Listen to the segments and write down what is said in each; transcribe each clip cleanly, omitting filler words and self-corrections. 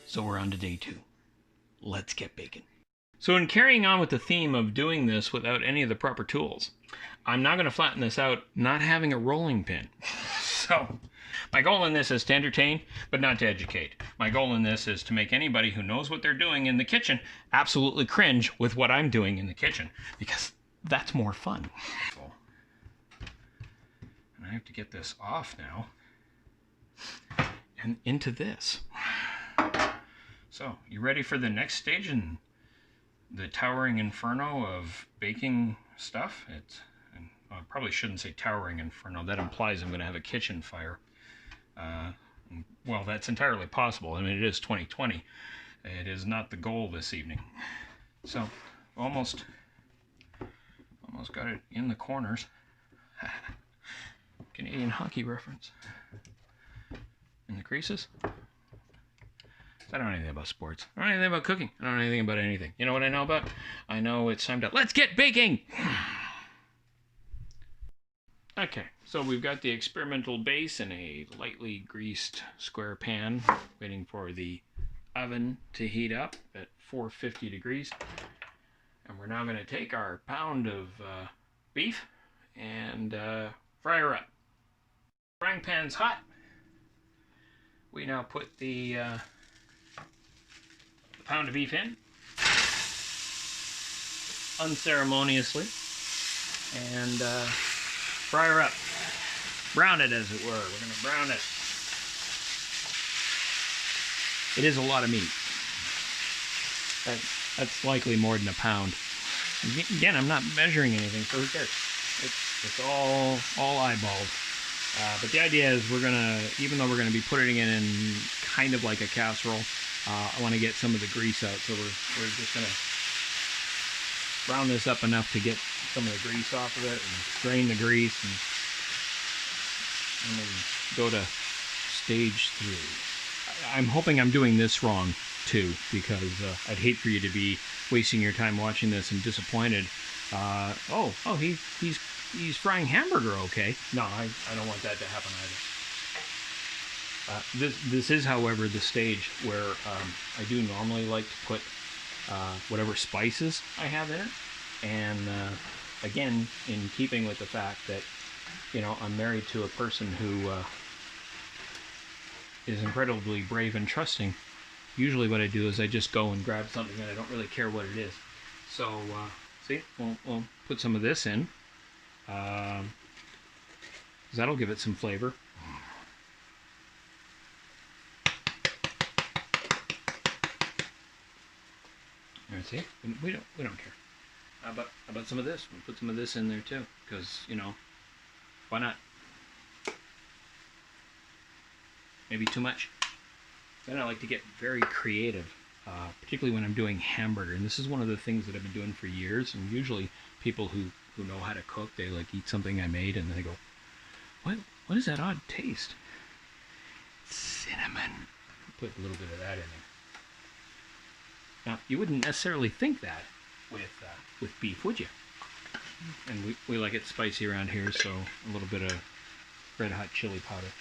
So we're on to day 2. Let's get baking. So in carrying on with the theme of doing this without any of the proper tools, I'm now going to flatten this out not having a rolling pin. So my goal in this is to entertain, but not to educate. My goal in this is to make anybody who knows what they're doing in the kitchen absolutely cringe with what I'm doing in the kitchen, because that's more fun. And I have to get this off now and into this. So, you ready for the next stage in the towering inferno of baking stuff? I probably shouldn't say towering inferno. That implies I'm going to have a kitchen fire. Well, that's entirely possible. I mean, it is 2020. It is not the goal this evening. So, almost got it in the corners. Canadian hockey reference. In the creases. I don't know anything about sports. I don't know anything about cooking. I don't know anything about anything. You know what I know about? I know it's time to let's get baking! Okay, so we've got the experimental base in a lightly greased square pan, waiting for the oven to heat up at 450 degrees. And we're now going to take our pound of beef and fry her up. Frying pan's hot. We now put the pound of beef in, unceremoniously, and fry her up. Brown it, as it were. We're going to brown it. It is a lot of meat. That's likely more than a pound. Again, I'm not measuring anything, so who cares? It's all eyeballed. But the idea is we're gonna, even though we're gonna be putting it in kind of like a casserole, I want to get some of the grease out. So we're just gonna brown this up enough to get some of the grease off of it and drain the grease, and then go to stage 3. I'm hoping I'm doing this wrong too, because I'd hate for you to be wasting your time watching this and disappointed. He's frying hamburger okay. No, I don't want that to happen either. This is, however, the stage where I do normally like to put whatever spices I have in it. And again, in keeping with the fact that, you know, I'm married to a person who is incredibly brave and trusting, usually what I do is I just go and grab something and I don't really care what it is. So, see, we'll put some of this in. That'll give it some flavor. See, we don't care. How about some of this? We'll put some of this in there too, because, you know, why not? Maybe too much. Then I like to get very creative, particularly when I'm doing hamburger. And this is one of the things that I've been doing for years. And usually people who know how to cook, they like eat something I made and they go, what is that odd taste? Cinnamon. Put a little bit of that in there. Now, you wouldn't necessarily think that with beef, would you? And we like it spicy around here, so a little bit of red hot chili powder.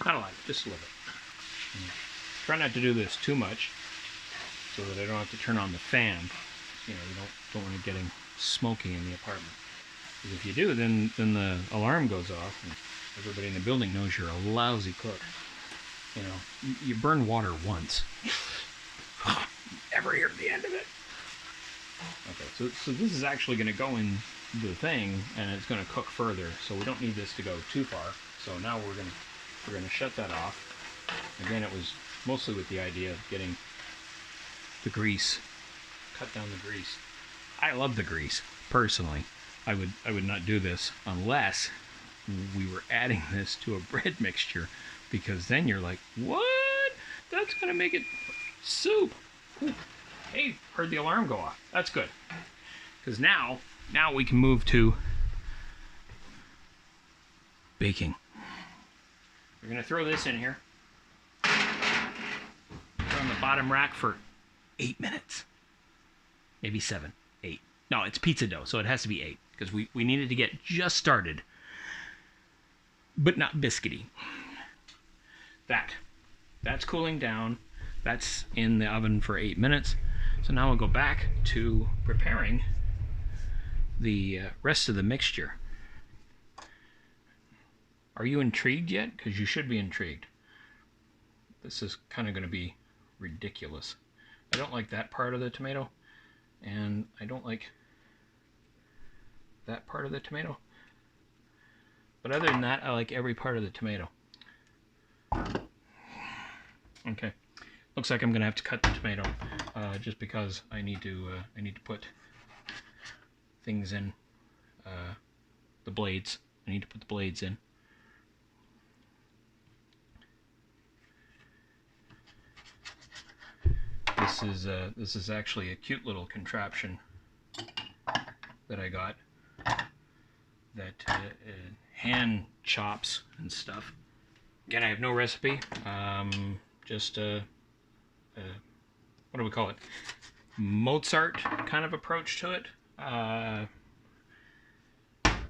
Not a lot, just a little bit. Try not to do this too much, so that I don't have to turn on the fan. You know, you don't want it getting smoky in the apartment. Because if you do, then the alarm goes off, and everybody in the building knows you're a lousy cook. You know, you burn water once. Never hear the end of it. Okay, so this is actually going to go in the thing, and it's going to cook further. So we don't need this to go too far. So now we're going to shut that off. Again, it was mostly with the idea of getting the grease, cut down the grease. I love the grease personally. I would not do this unless we were adding this to a bread mixture, because then you're like, what? That's gonna make it soup. Ooh. Hey, heard the alarm go off. That's good, because now we can move to baking. We're gonna throw this in here. Put on the bottom rack for 8 minutes, maybe 7, 8. No, it's pizza dough, so it has to be 8, because we needed to get just started but not biscuity. That's cooling down. That's in the oven for 8 minutes. So now we'll go back to preparing the rest of the mixture. Are you intrigued yet? Because you should be intrigued. This is kind of going to be ridiculous. I don't like that part of the tomato, and I don't like that part of the tomato. But other than that, I like every part of the tomato. Okay, looks like I'm gonna have to cut the tomato, just because I need to put things in, the blades. I need to put the blades in. This is actually a cute little contraption that I got that hand chops and stuff. Again, I have no recipe. Just what do we call it? Mozart kind of approach to it.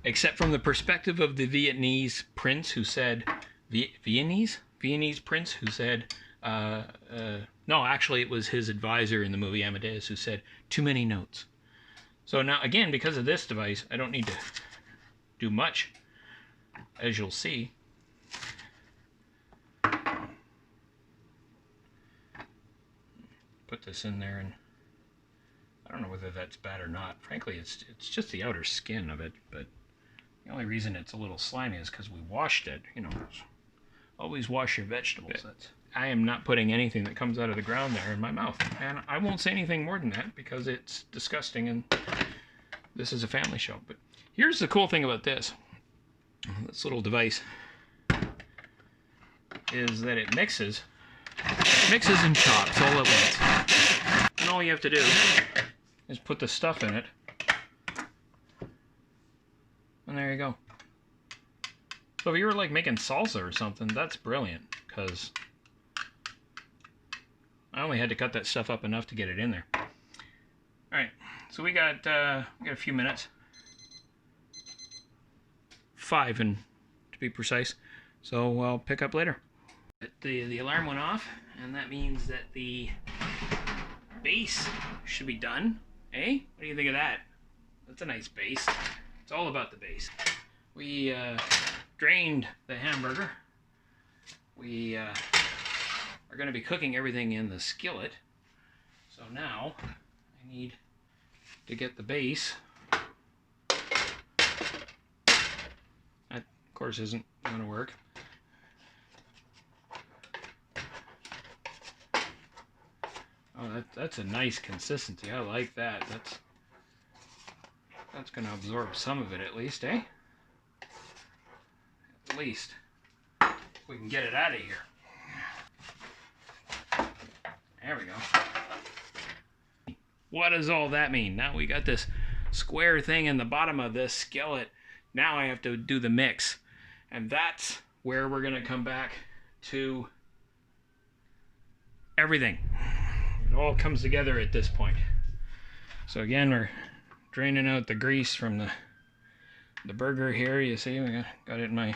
Except from the perspective of the Vietnamese prince who said, Viennese prince who said, no, actually it was his advisor in the movie Amadeus who said, too many notes. So now, again, because of this device, I don't need to do much, as you'll see. Put this in there, and I don't know whether that's bad or not. Frankly, it's just the outer skin of it, but the only reason it's a little slimy is because we washed it. You know, always wash your vegetables. I am not putting anything that comes out of the ground there in my mouth, and I won't say anything more than that because it's disgusting, and this is a family show. But here's the cool thing about this little device is that it mixes and chops all at once. And all you have to do is put the stuff in it. And there you go. So if you were like making salsa or something, that's brilliant, because I only had to cut that stuff up enough to get it in there. Alright, so we got a few minutes. 5 to be precise. So I'll pick up later. The alarm went off, and that means that the base should be done. Eh? What do you think of that? That's a nice base. It's all about the base. We drained the hamburger. We are going to be cooking everything in the skillet. So now I need to get the base. That, of course, isn't going to work. Oh, that's a nice consistency. I like that. That's going to absorb some of it at least, eh? At least. We can get it out of here. There we go. What does all that mean? Now we got this square thing in the bottom of this skillet. Now I have to do the mix. And that's where we're going to come back to everything. It all comes together at this point. So again, we're draining out the grease from the burger here. You see, we got it in my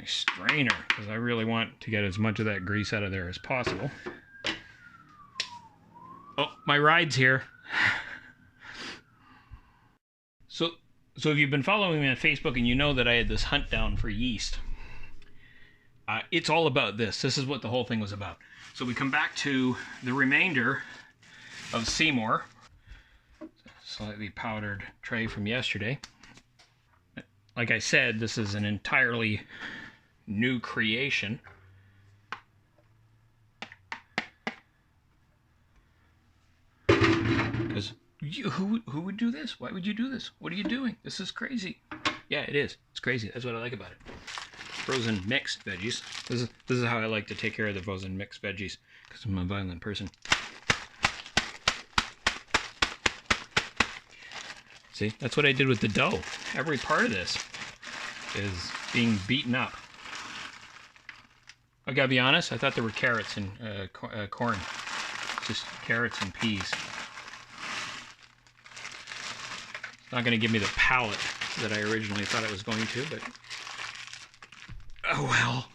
strainer, because I really want to get as much of that grease out of there as possible. Oh, my ride's here. So if you've been following me on Facebook and you know that I had this hunt down for yeast, it's all about this. This is what the whole thing was about. So we come back to the remainder of Seymour. Slightly powdered tray from yesterday. Like I said, this is an entirely new creation. Because who would do this? Why would you do this? What are you doing? This is crazy. Yeah, it is. It's crazy. That's what I like about it. Frozen mixed veggies. This is how I like to take care of the frozen mixed veggies, because I'm a violent person. See, that's what I did with the dough. Every part of this is being beaten up. I gotta be honest, I thought there were carrots and corn. Just carrots and peas. It's not gonna give me the palate that I originally thought it was going to, but Oh well.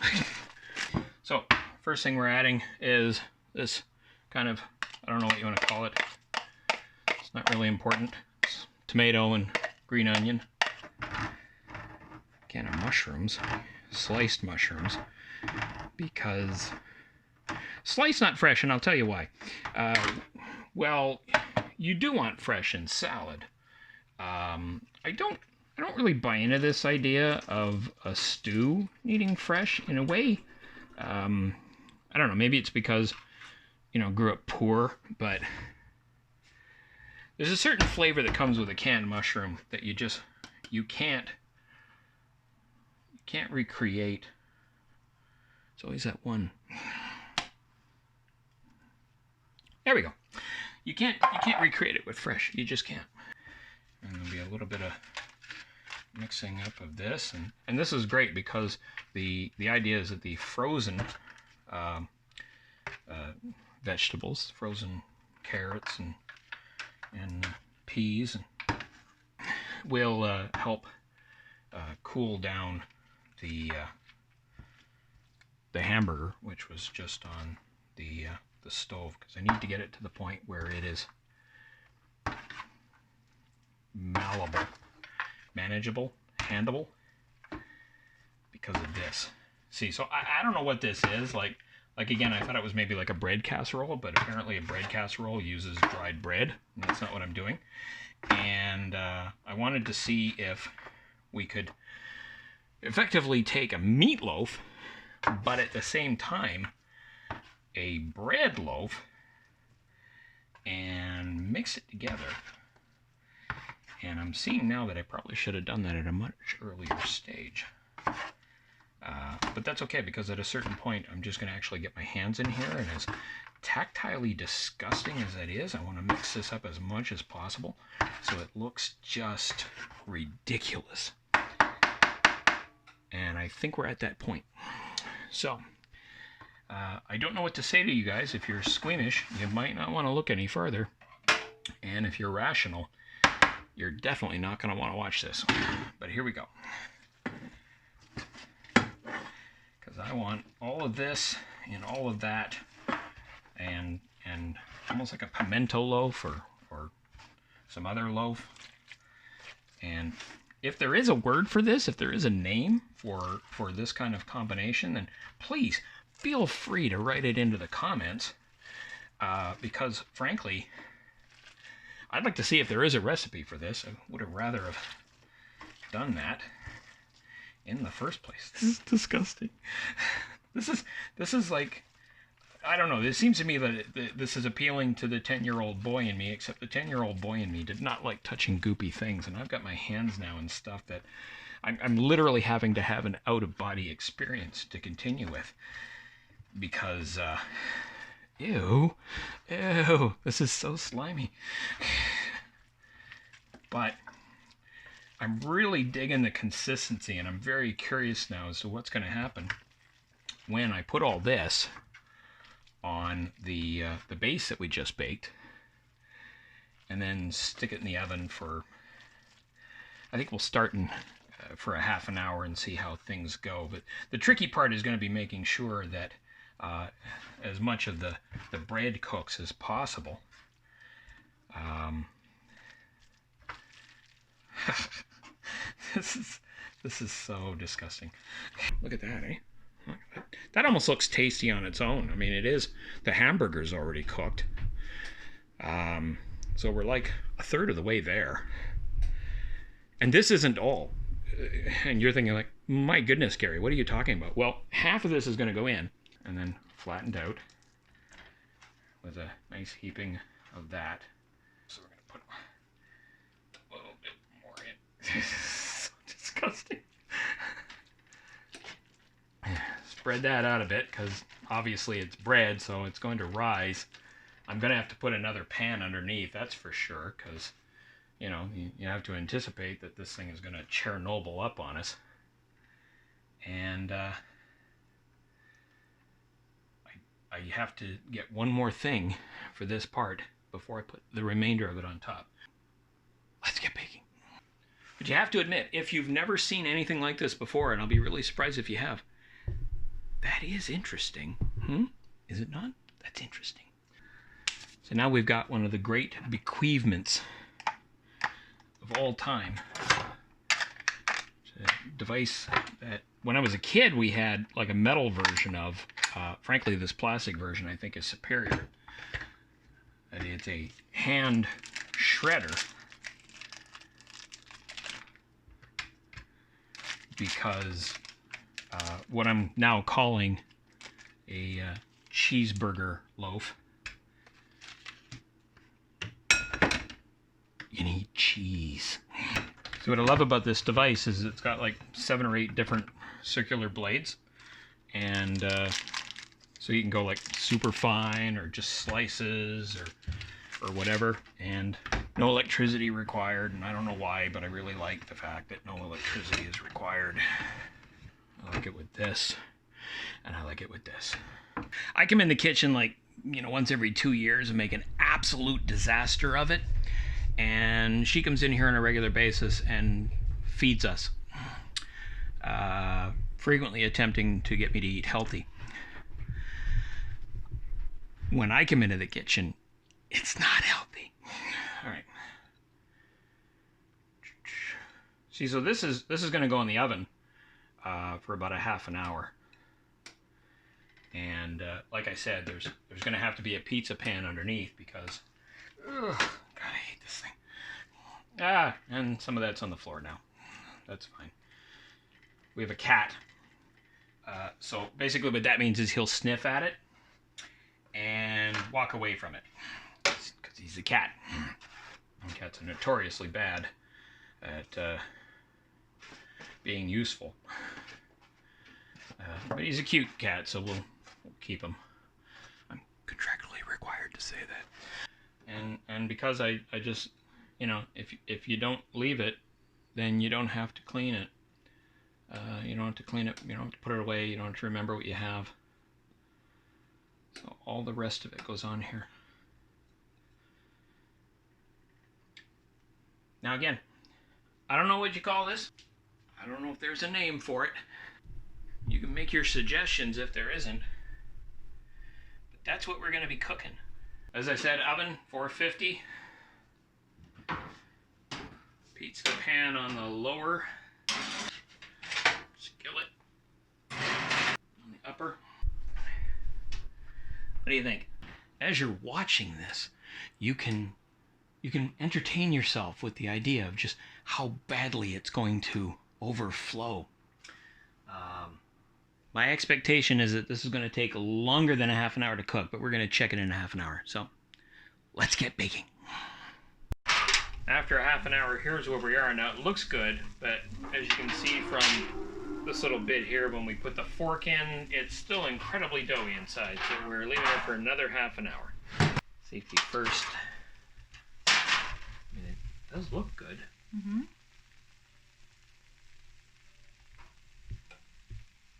So, first thing we're adding is this kind of, I don't know what you want to call it. It's not really important. It's tomato and green onion. Can of mushrooms, sliced mushrooms, because sliced not fresh, and I'll tell you why. Well, you do want fresh in salad. I don't really buy into this idea of a stew needing fresh. In a way, I don't know. Maybe it's because, you know, grew up poor, but there's a certain flavor that comes with a canned mushroom that you can't recreate. It's always that one. There we go. You can't recreate it with fresh. You just can't. And there'll be a little bit of mixing up of this, and this is great because the idea is that the frozen vegetables, frozen carrots and peas, will help cool down the hamburger, which was just on the stove, because I need to get it to the point where it is malleable, manageable, handleable, because of this. See, so I don't know what this is. Like again, I thought it was maybe like a bread casserole, but apparently a bread casserole uses dried bread, and that's not what I'm doing. And I wanted to see if we could effectively take a meatloaf, but at the same time a bread loaf, and mix it together. And I'm seeing now that I probably should have done that at a much earlier stage. But that's okay, because at a certain point I'm just going to actually get my hands in here, and as tactilely disgusting as that is, I want to mix this up as much as possible so it looks just ridiculous. And I think we're at that point. So, I don't know what to say to you guys. If you're squeamish, you might not want to look any further. And if you're rational, you're definitely not going to want to watch this. But here we go. Because I want all of this and all of that, and almost like a pimento loaf or some other loaf. And if there is a word for this, if there is a name for this kind of combination, then please feel free to write it into the comments, because frankly, I'd like to see if there is a recipe for this. I would have rather have done that in the first place. This is disgusting. This is like, I don't know. It seems to me that this is appealing to the 10-year-old boy in me, except the 10-year-old boy in me did not like touching goopy things, and I've got my hands now in stuff that I'm literally having to have an out-of-body experience to continue with, because ew, this is so slimy. But I'm really digging the consistency, and I'm very curious now as to what's going to happen when I put all this on the base that we just baked, and then stick it in the oven for, I think we'll start in for a half an hour and see how things go. But the tricky part is going to be making sure that as much of the bread cooks as possible. This is so disgusting. Look at that, eh? That almost looks tasty on its own. I mean, it is. The hamburger's already cooked. So we're like a third of the way there. And this isn't all. And you're thinking like, my goodness, Gary, what are you talking about? Well, half of this is going to go in and then flattened out with a nice heaping of that. So we're going to put a little bit more in. So disgusting. Spread that out a bit, because obviously it's bread, so it's going to rise. I'm going to have to put another pan underneath, that's for sure, because, you know, you have to anticipate that this thing is going to Chernobyl up on us. And I have to get one more thing for this part before I put the remainder of it on top. Let's get baking. But you have to admit, if you've never seen anything like this before, and I'll be really surprised if you have, that is interesting. Is it not? That's interesting. So now we've got one of the great bequeathments of all time. It's a device that when I was a kid we had like a metal version of. Frankly, this plastic version I think is superior. It's a hand shredder because what I'm now calling a cheeseburger loaf, you need cheese. So what I love about this device is it's got like 7 or 8 different circular blades, and so you can go like super fine or just slices or whatever, and no electricity required. And I don't know why, but I really like the fact that no electricity is required. I like it with this, and I like it with this. I come in the kitchen like, once every 2 years and make an absolute disaster of it, and she comes in here on a regular basis and feeds us, frequently attempting to get me to eat healthy. When I come into the kitchen, it's not healthy. All right. See, so this is going to go in the oven for about a half an hour. And like I said, there's going to have to be a pizza pan underneath because, God, I hate this thing. And some of that's on the floor now. That's fine. We have a cat. So basically what that means is he'll sniff at it and walk away from it because he's a cat. And cats are notoriously bad at being useful. But he's a cute cat, so we'll keep him. I'm contractually required to say that. And because I just, if you don't leave it, then you don't have to clean it. You don't have to clean it. You don't have to put it away. You don't have to remember what you have. So all the rest of it goes on here. Now again, I don't know what you call this. I don't know if there's a name for it. You can make your suggestions if there isn't. But that's what we're going to be cooking. As I said, oven 450. Pizza pan on the lower. Skillet on the upper. What do you think? As you're watching this, you can entertain yourself with the idea of just how badly it's going to overflow. My expectation is that this is going to take longer than a half an hour to cook, but we're going to check it in a half an hour. So let's get baking. After a half an hour, here's where we are. Now it looks good, but as you can see from this little bit here, when we put the fork in, it's still incredibly doughy inside. So we're leaving it for another half an hour. Safety first. I mean, it does look good. Mm-hmm.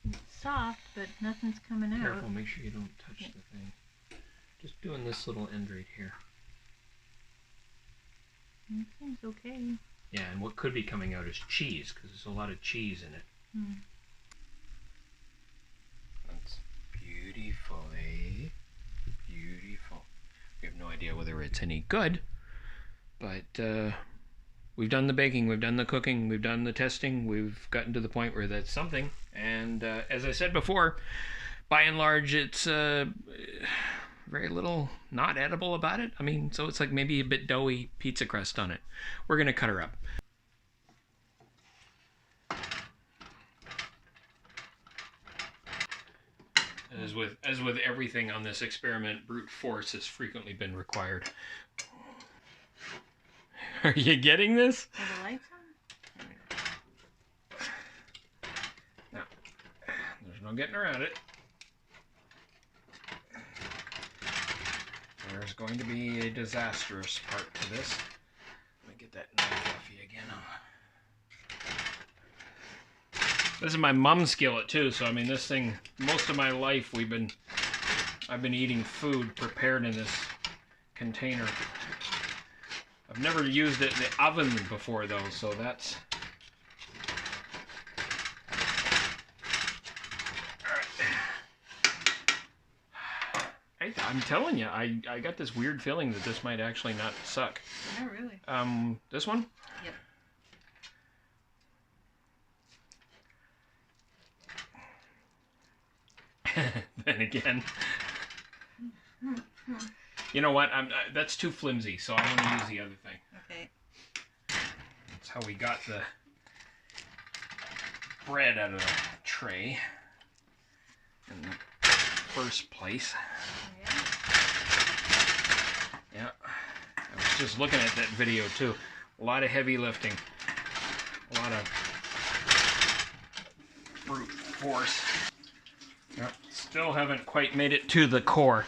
It's soft, but nothing's coming out. Careful, make sure you don't touch the thing. Just doing this little end right here. It seems okay. Yeah, and what could be coming out is cheese, because there's a lot of cheese in it. That's beautiful, eh? Beautiful. We have no idea whether it's any good, but we've done the baking, we've done the cooking, we've done the testing, we've gotten to the point where that's something. And as I said before, by and large, it's very little not edible about it. I mean, so it's like maybe a bit doughy pizza crust on it. We're going to cut her up. As with everything on this experiment, brute force has frequently been required. Are you getting this? Are the lights on? No. There's no getting around it. There's going to be a disastrous part to this. Let me get that knife off you again. This is my mom's skillet too, so I mean this thing, most of my life I've been eating food prepared in this container. I've never used it in the oven before though, so that's... Alright. I'm telling you, I got this weird feeling that this might actually not suck. Oh, really? This one? Yep. Then again, you know what? That's too flimsy, so I'm going to use the other thing. Okay. That's how we got the bread out of the tray in the first place. Yeah. Yeah. I was just looking at that video too. A lot of heavy lifting. A lot of brute force. Yep. Still haven't quite made it to the core.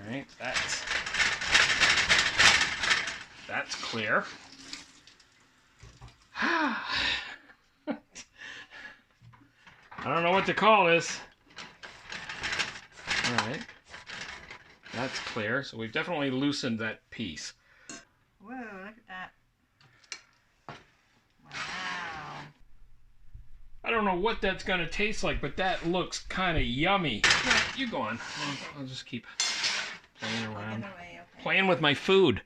Alright, that's clear. I don't know what to call this. Alright. That's clear. So we've definitely loosened that piece. Whoa, look at that. Wow. I don't know what that's going to taste like, but that looks kind of yummy. You go on. I'll just keep playing around. Away, okay. Playing with my food.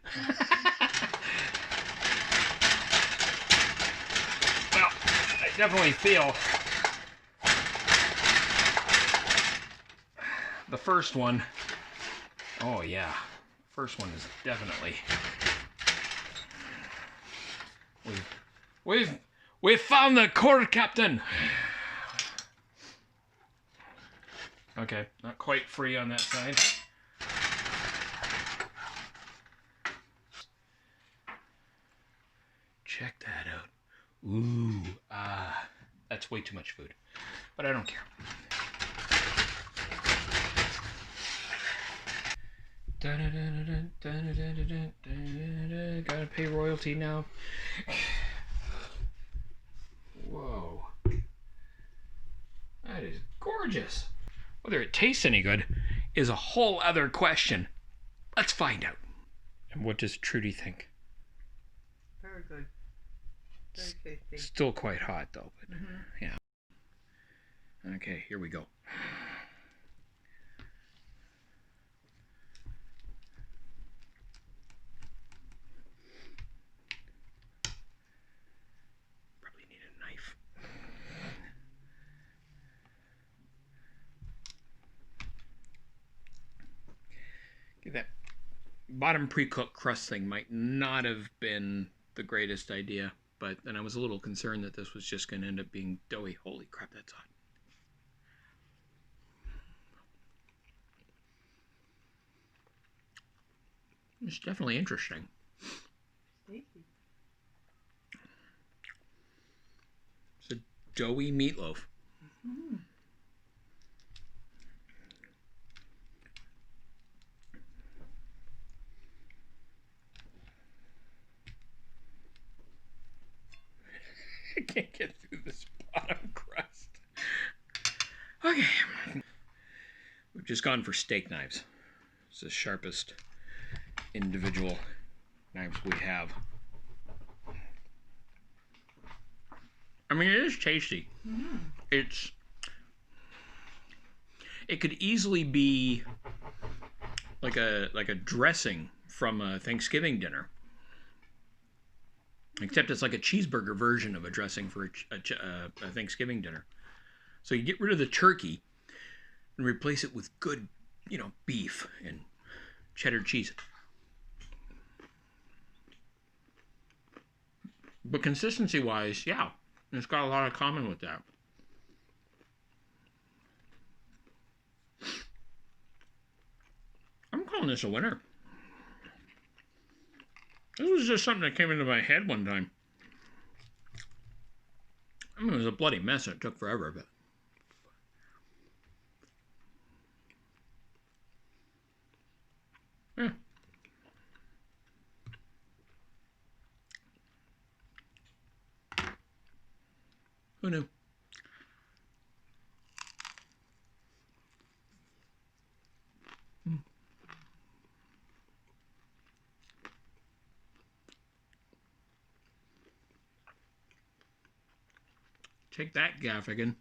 Well, I definitely feel the first one. Oh yeah, first one is definitely. We've found the core, Captain. Okay, not quite free on that side. Check that out. Ooh, that's way too much food, but I don't care. Gotta pay royalty now. Whoa. That is gorgeous. Whether it tastes any good is a whole other question. Let's find out. And what does Trudy think? Very good. Very tasty. Still quite hot though, but yeah. Okay, here we go. Probably need a knife. That bottom pre-cooked crust thing might not have been the greatest idea, but then I was a little concerned that this was just going to end up being doughy. Holy crap, that's hot. It's definitely interesting. Tasty. It's a doughy meatloaf. Mm. I can't get through this bottom crust. Okay. We've just gone for steak knives. It's the sharpest individual knives we have. I mean, it is tasty. Mm. It could easily be like a dressing from a Thanksgiving dinner. Except it's like a cheeseburger version of a dressing for a Thanksgiving dinner. So you get rid of the turkey and replace it with good, beef and cheddar cheese. But consistency-wise, yeah, it's got a lot of common with that. I'm calling this a winner. This was just something that came into my head one time. I mean, it was a bloody mess and it took forever, but... yeah. Who knew? Take that, Gaffigan.